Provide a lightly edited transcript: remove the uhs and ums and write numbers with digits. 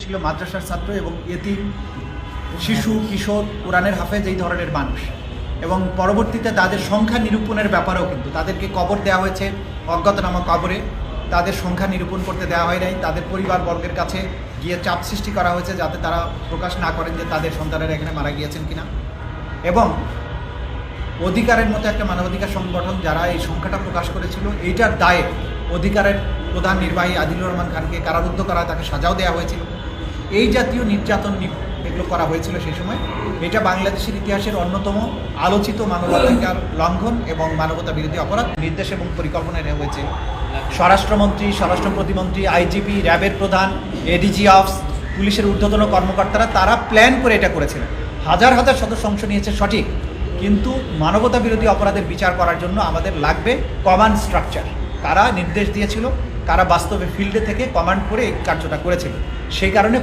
ছিল মাদ্রাসার ছাত্র এবং এতিম শিশু কিশোর কোরআনের হাফেজ এই ধরনের মানুষ। এবং পরবর্তীতে তাদের সংখ্যা নিরূপণের ব্যাপারেও কিন্তু তাদেরকে কবর দেওয়া হয়েছে অজ্ঞাতনামা কবরে, তাদের সংখ্যা নিরূপণ করতে দেওয়া হয় নাই। তাদের পরিবারবর্গের কাছে গিয়ে চাপ সৃষ্টি করা হয়েছে যাতে তারা প্রকাশ না করেন যে তাদের সন্তানেরা এখানে মারা গিয়েছেন কিনা। এবং অধিকারের মতো একটা মানবাধিকার সংগঠন যারা এই সংখ্যাটা প্রকাশ করেছিল, এইটার দায়ে অধিকারের প্রধান নির্বাহী আদিলুর রহমান খানকে কারারুদ্ধ করা, তাকে সাজাও দেওয়া হয়েছিল। এই জাতীয় নির্যাতন এগুলো করা হয়েছিল সেই সময়। এটা বাংলাদেশের ইতিহাসের অন্যতম আলোচিত মানবাধিকার লঙ্ঘন এবং মানবতা বিরোধী অপরাধ। নির্দেশ এবং পরিকল্পনা নেওয়া হয়েছে স্বরাষ্ট্রমন্ত্রী, স্বরাষ্ট্র প্রতিমন্ত্রী, আইজিপি, র্যাবের প্রধান, এডিজি অফিস, পুলিশের ঊর্ধ্বতন কর্মকর্তারা তারা প্ল্যান করে এটা করেছিলেন। হাজার হাজার সদস্য অংশ নিয়েছে সঠিক, কিন্তু মানবতা বিরোধী অপরাধের বিচার করার জন্য আমাদের লাগবে কমান্ড স্ট্রাকচার। কারা নির্দেশ দিয়েছিল, কারা বাস্তবে ফিল্ডে থেকে কমান্ড করে এই কার্যটা করেছিল, সেই কারণে